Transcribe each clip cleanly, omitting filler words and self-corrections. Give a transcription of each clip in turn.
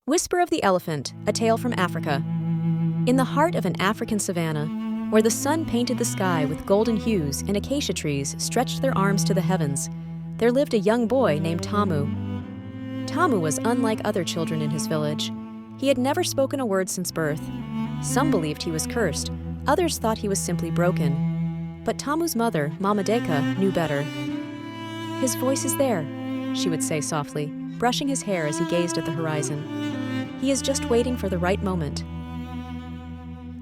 Whisper of the Elephant, a tale from Africa. In the heart of an African savanna, where the sun painted the sky with golden hues and acacia trees stretched their arms to the heavens, there lived a young boy named Tamu. Tamu was unlike other children in his village. He had never spoken a word since birth. Some believed he was cursed, others thought he was simply broken. But Tamu's mother, Mama Deka, knew better. "His voice is there," she would say softly, brushing his hair as he gazed at the horizon. "He is just waiting for the right moment."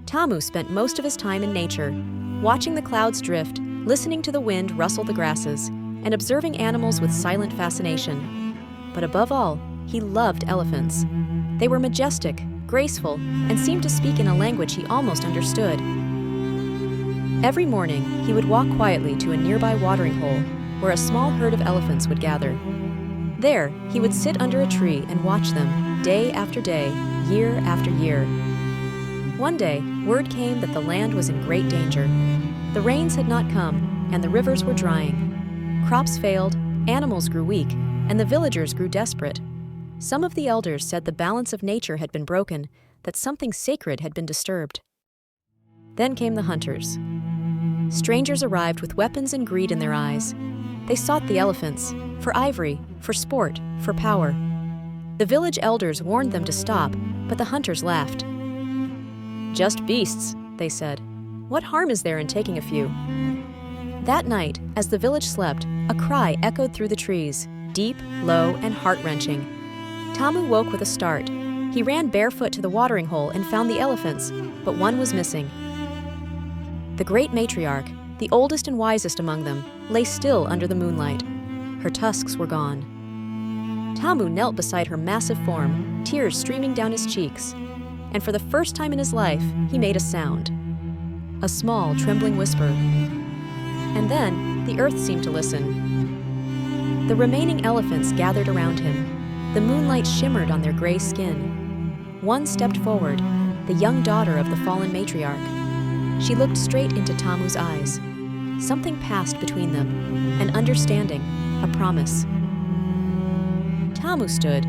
Tamu spent most of his time in nature, watching the clouds drift, listening to the wind rustle the grasses, and observing animals with silent fascination. But above all, he loved elephants. They were majestic, graceful, and seemed to speak in a language he almost understood. Every morning, he would walk quietly to a nearby watering hole where a small herd of elephants would gather. There, he would sit under a tree and watch them, day after day, year after year. One day, word came that the land was in great danger. The rains had not come, and the rivers were drying. Crops failed, animals grew weak, and the villagers grew desperate. Some of the elders said the balance of nature had been broken, that something sacred had been disturbed. Then came the hunters. Strangers arrived with weapons and greed in their eyes. They sought the elephants, for ivory, for sport, for power. The village elders warned them to stop, but the hunters laughed. "Just beasts," they said. "What harm is there in taking a few?" That night, as the village slept, a cry echoed through the trees, deep, low, and heart-wrenching. Tamu woke with a start. He ran barefoot to the watering hole and found the elephants, but one was missing. The great matriarch, the oldest and wisest among them, lay still under the moonlight. Her tusks were gone. Tamu knelt beside her massive form, tears streaming down his cheeks. And for the first time in his life, he made a sound. A small, trembling whisper. And then, the earth seemed to listen. The remaining elephants gathered around him. The moonlight shimmered on their gray skin. One stepped forward, the young daughter of the fallen matriarch. She looked straight into Tamu's eyes. Something passed between them, an understanding, a promise. Tamu stood.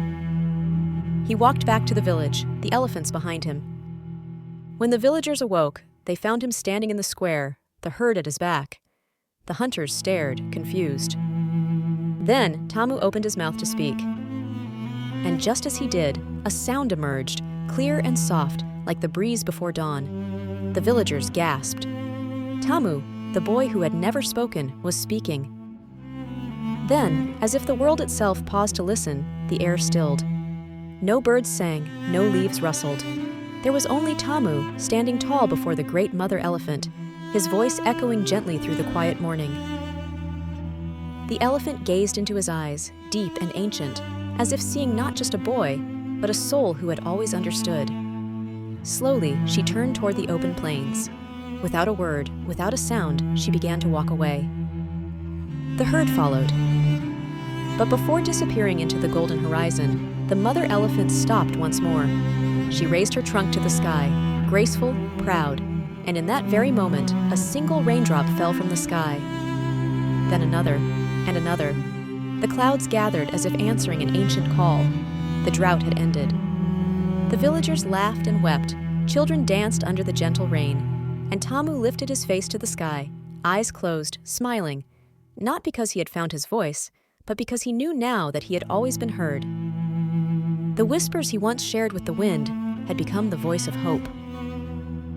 He walked back to the village, the elephants behind him. When the villagers awoke, they found him standing in the square, the herd at his back. The hunters stared, confused. Then Tamu opened his mouth to speak. And just as he did, a sound emerged, clear and soft, like the breeze before dawn. The villagers gasped. Tamu, the boy who had never spoken, was speaking. Then, as if the world itself paused to listen, the air stilled. No birds sang, no leaves rustled. There was only Tamu, standing tall before the great mother elephant, his voice echoing gently through the quiet morning. The elephant gazed into his eyes, deep and ancient, as if seeing not just a boy, but a soul who had always understood. Slowly, she turned toward the open plains. Without a word, without a sound, she began to walk away. The herd followed. But before disappearing into the golden horizon, the mother elephant stopped once more. She raised her trunk to the sky, graceful, proud, and in that very moment, a single raindrop fell from the sky. Then another, and another. The clouds gathered as if answering an ancient call. The drought had ended. The villagers laughed and wept, children danced under the gentle rain, and Tamu lifted his face to the sky, eyes closed, smiling, not because he had found his voice, but because he knew now that he had always been heard. The whispers he once shared with the wind had become the voice of hope.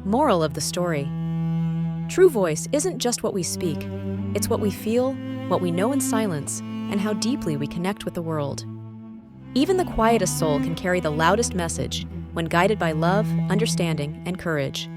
Moral of the story: true voice isn't just what we speak, it's what we feel, what we know in silence, and how deeply we connect with the world. Even the quietest soul can carry the loudest message when guided by love, understanding, and courage.